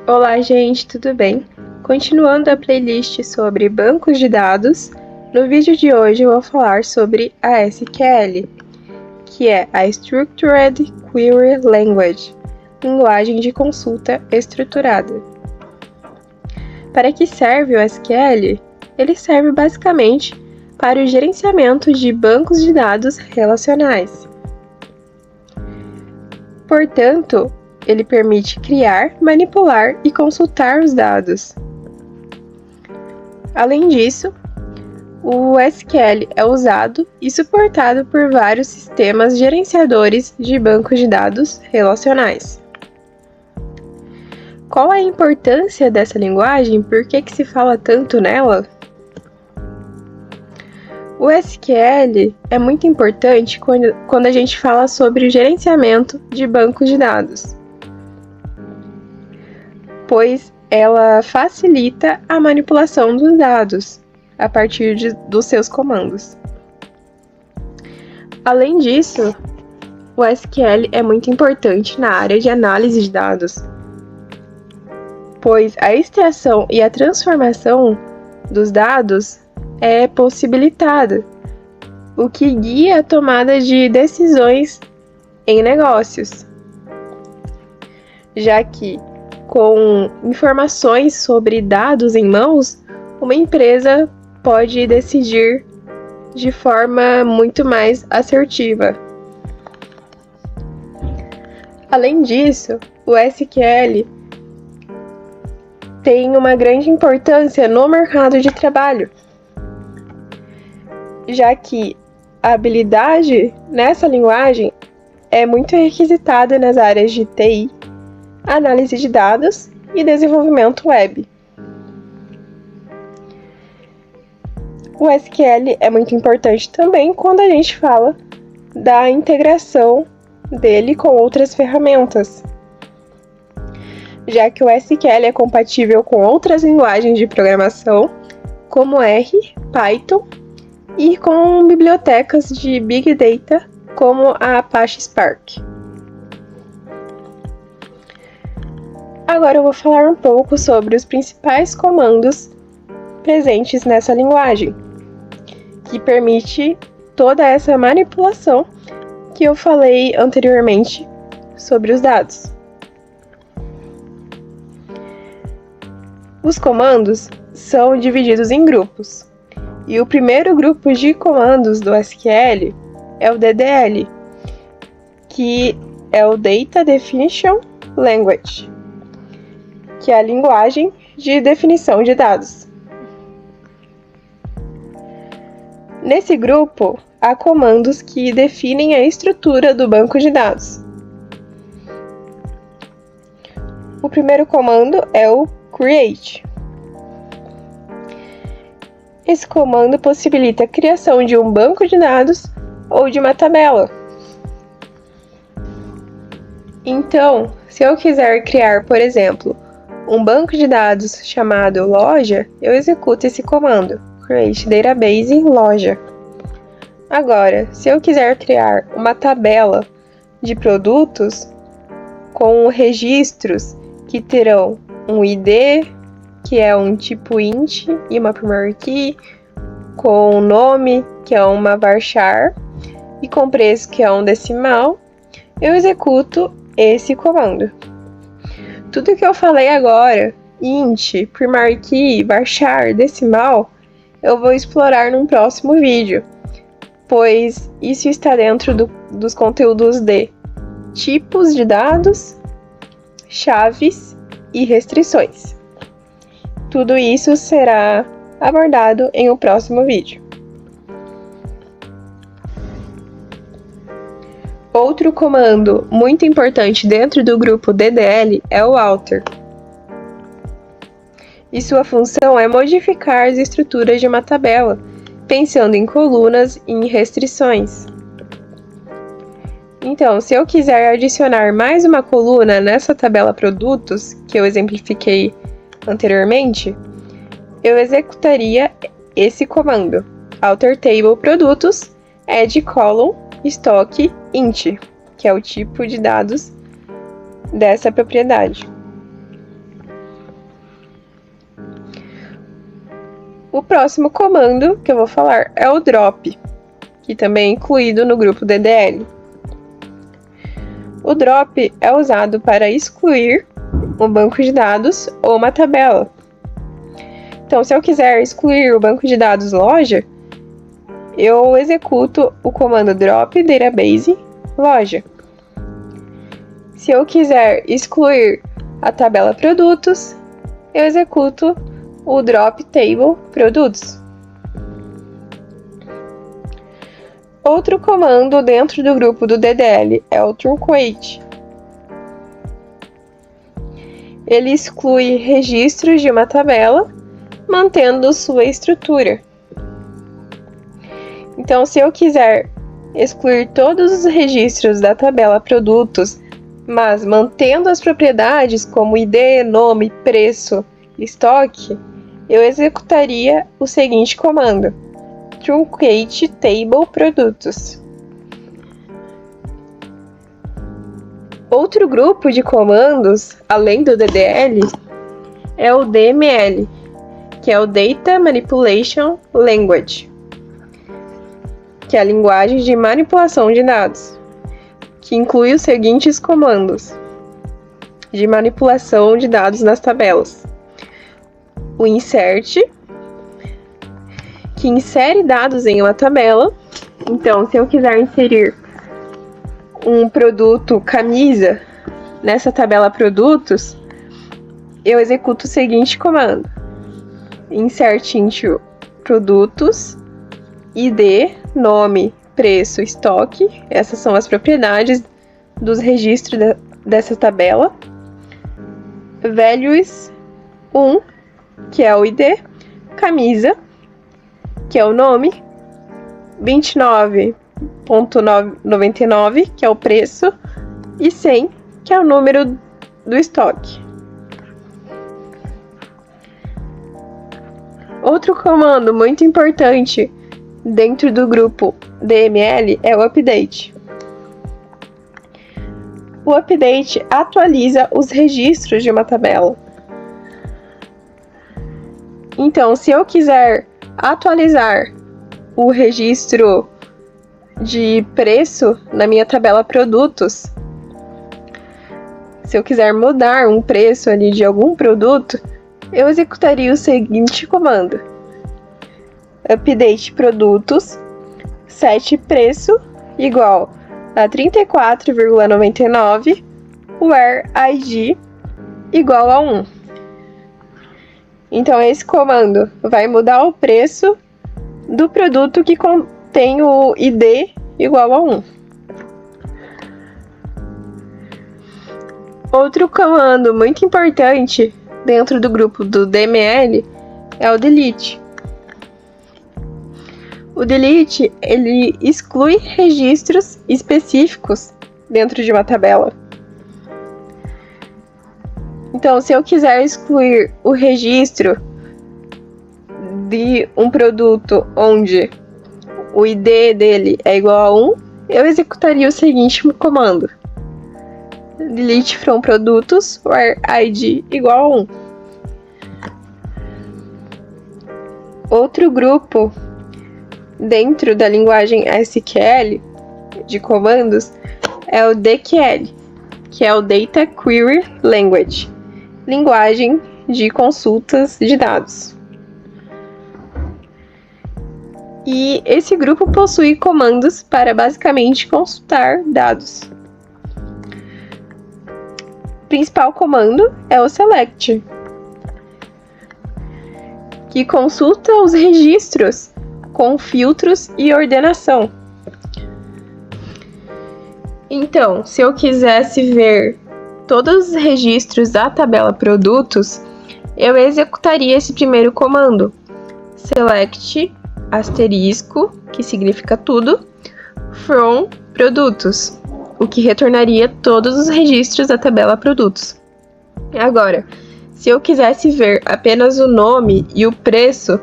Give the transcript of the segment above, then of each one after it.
Olá, gente, tudo bem? Continuando a playlist sobre bancos de dados, no vídeo de hoje eu vou falar sobre a SQL, que é a Structured Query Language, linguagem de consulta estruturada. Para que serve o SQL? Ele serve basicamente para o gerenciamento de bancos de dados relacionais. Portanto, ele permite criar, manipular e consultar os dados. Além disso, o SQL é usado e suportado por vários sistemas gerenciadores de bancos de dados relacionais. Qual a importância dessa linguagem? Por que se fala tanto nela? O SQL é muito importante quando a gente fala sobre o gerenciamento de bancos de dados, pois ela facilita a manipulação dos dados a partir dos seus comandos. Além disso, o SQL é muito importante na área de análise de dados, pois a extração e a transformação dos dados é possibilitada, o que guia a tomada de decisões em negócios, já que com informações sobre dados em mãos, uma empresa pode decidir de forma muito mais assertiva. Além disso, o SQL tem uma grande importância no mercado de trabalho, já que a habilidade nessa linguagem é muito requisitada nas áreas de TI, análise de dados e desenvolvimento web. O SQL é muito importante também quando a gente fala da integração dele com outras ferramentas, já que o SQL é compatível com outras linguagens de programação, como R, Python, e com bibliotecas de Big Data, como a Apache Spark. Agora eu vou falar um pouco sobre os principais comandos presentes nessa linguagem, que permite toda essa manipulação que eu falei anteriormente sobre os dados. Os comandos são divididos em grupos, e o primeiro grupo de comandos do SQL é o DDL, que é o Data Definition Language, que é a linguagem de definição de dados. Nesse grupo, há comandos que definem a estrutura do banco de dados. O primeiro comando é o Create. Esse comando possibilita a criação de um banco de dados ou de uma tabela. Então, se eu quiser criar, por exemplo, um banco de dados chamado loja, eu executo esse comando, create database loja. Agora, se eu quiser criar uma tabela de produtos com registros que terão um ID, que é um tipo int, e uma primary key, com nome, que é uma varchar, e com preço, que é um decimal, eu executo esse comando. Tudo que eu falei agora, int, primary key, varchar, decimal, eu vou explorar num próximo vídeo, pois isso está dentro dos conteúdos de tipos de dados, chaves e restrições. Tudo isso será abordado em um próximo vídeo. Outro comando muito importante dentro do grupo DDL é o alter. E sua função é modificar as estruturas de uma tabela, pensando em colunas e em restrições. Então, se eu quiser adicionar mais uma coluna nessa tabela produtos, que eu exemplifiquei anteriormente, eu executaria esse comando, alter table produtos, add column, stock, int, que é o tipo de dados dessa propriedade. O próximo comando que eu vou falar é o drop, que também é incluído no grupo DDL. O drop é usado para excluir um banco de dados ou uma tabela. Então, se eu quiser excluir o banco de dados loja, eu executo o comando drop database loja. Se eu quiser excluir a tabela produtos, eu executo o drop table produtos. Outro comando dentro do grupo do DDL é o truncate. Ele exclui registros de uma tabela, mantendo sua estrutura. Então, se eu quiser excluir todos os registros da tabela produtos, mas mantendo as propriedades como ID, nome, preço e estoque, eu executaria o seguinte comando: truncate table produtos. Outro grupo de comandos, além do DDL, é o DML, que é o Data Manipulation Language, que é a linguagem de manipulação de dados, que inclui os seguintes comandos de manipulação de dados nas tabelas: o insert, que insere dados em uma tabela. Então, se eu quiser inserir um produto camisa nessa tabela produtos, eu executo o seguinte comando: insert into produtos, ID, nome, preço, estoque. Essas são as propriedades dos registros dessa tabela. Values 1, que é o ID, camisa, que é o nome, 29,99, que é o preço, e 100, que é o número do estoque. Outro comando muito importante dentro do grupo DML é o update. O update atualiza os registros de uma tabela. Então, se eu quiser atualizar o registro de preço na minha tabela produtos, se eu quiser mudar um preço ali de algum produto, eu executaria o seguinte comando: update produtos, set preço igual a 34,99, where ID igual a 1. Então, esse comando vai mudar o preço do produto que contém o ID igual a 1. Outro comando muito importante dentro do grupo do DML é o delete. O delete, ele exclui registros específicos dentro de uma tabela. Então, se eu quiser excluir o registro de um produto onde o ID dele é igual a 1, eu executaria o seguinte comando: delete from produtos, where ID igual a 1. Outro grupo dentro da linguagem SQL de comandos é o DQL, que é o Data Query Language, linguagem de consultas de dados. E esse grupo possui comandos para basicamente consultar dados. O principal comando é o select, que consulta os registros com filtros e ordenação. Então, se eu quisesse ver todos os registros da tabela produtos, eu executaria esse primeiro comando: select asterisco, que significa tudo, from produtos, o que retornaria todos os registros da tabela produtos. Agora, se eu quisesse ver apenas o nome e o preço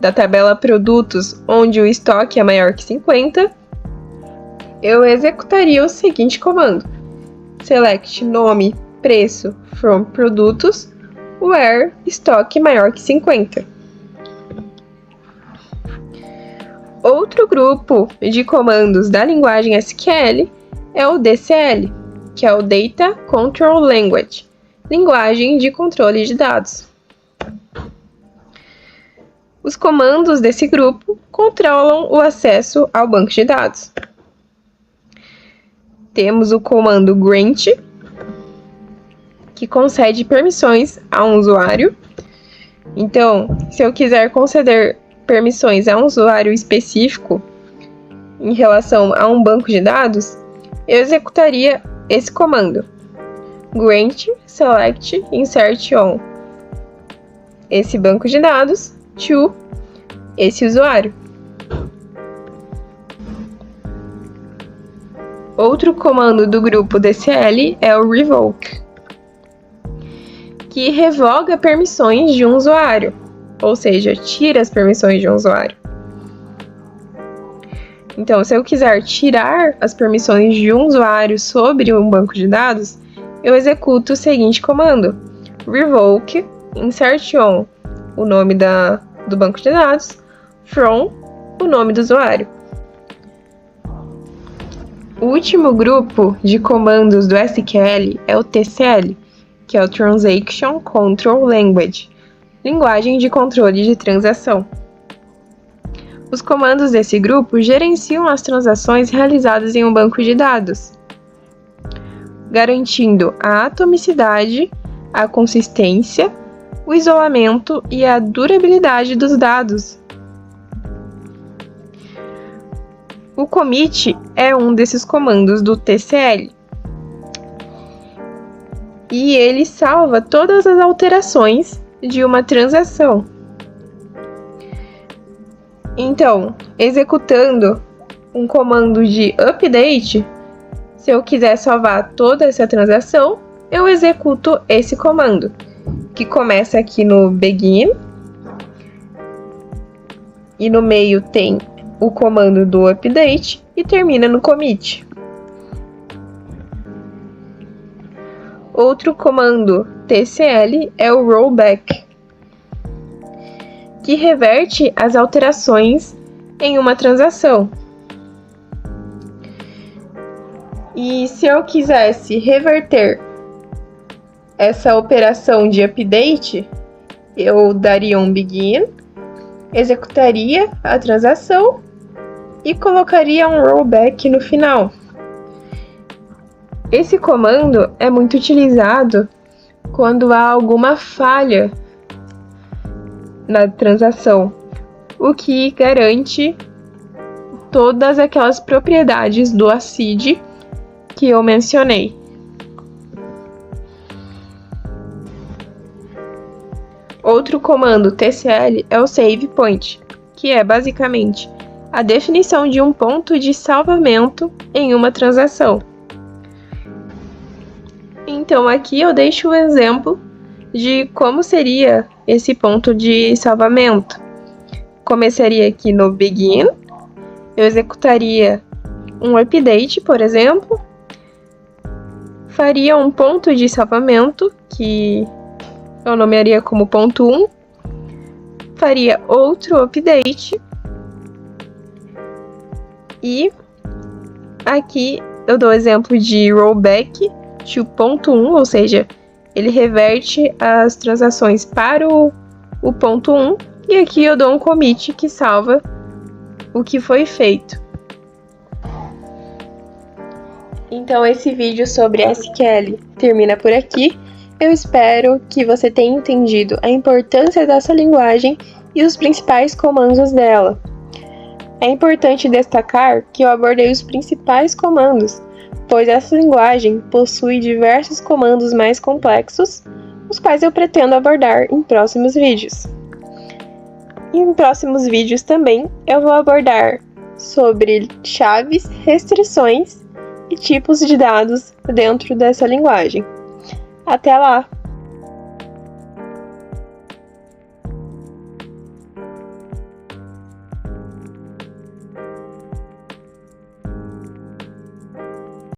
da tabela produtos onde o estoque é maior que 50, eu executaria o seguinte comando: select nome, preço, from produtos, where estoque maior que 50. Outro grupo de comandos da linguagem SQL é o DCL, que é o Data Control Language, linguagem de controle de dados. Os comandos desse grupo controlam o acesso ao banco de dados. Temos o comando grant, que concede permissões a um usuário. Então, se eu quiser conceder permissões a um usuário específico em relação a um banco de dados, eu executaria esse comando: grant select insert on esse banco de dados to esse usuário. Outro comando do grupo DCL é o revoke, que revoga permissões de um usuário, ou seja, tira as permissões de um usuário. Então, se eu quiser tirar as permissões de um usuário sobre um banco de dados, eu executo o seguinte comando: revoke insert on o nome do banco de dados from o nome do usuário. O último grupo de comandos do SQL é o TCL, que é o Transaction Control Language, linguagem de controle de transação. Os comandos desse grupo gerenciam as transações realizadas em um banco de dados, garantindo a atomicidade, a consistência, o isolamento e a durabilidade dos dados. O commit é um desses comandos do TCL. E ele salva todas as alterações de uma transação. Então, executando um comando de update, se eu quiser salvar toda essa transação, eu executo esse comando, que começa aqui no begin, e no meio tem o comando do update e termina no commit. Outro comando TCL é o rollback, que reverte as alterações em uma transação. E se eu quisesse reverter essa operação de update, eu daria um begin, executaria a transação e colocaria um rollback no final. Esse comando é muito utilizado quando há alguma falha na transação, o que garante todas aquelas propriedades do ACID que eu mencionei. Outro comando TCL é o save point, que é basicamente a definição de um ponto de salvamento em uma transação. Então aqui eu deixo um exemplo de como seria esse ponto de salvamento. Começaria aqui no begin, eu executaria um update, por exemplo, faria um ponto de salvamento, que eu nomearia como ponto 1, faria outro update, e aqui eu dou exemplo de rollback to ponto 1, ou seja, ele reverte as transações para o ponto 1, e aqui eu dou um commit que salva o que foi feito. Então esse vídeo sobre SQL termina por aqui. Eu espero que você tenha entendido a importância dessa linguagem e os principais comandos dela. É importante destacar que eu abordei os principais comandos, pois essa linguagem possui diversos comandos mais complexos, os quais eu pretendo abordar em próximos vídeos. E em próximos vídeos também eu vou abordar sobre chaves, restrições e tipos de dados dentro dessa linguagem. Até lá!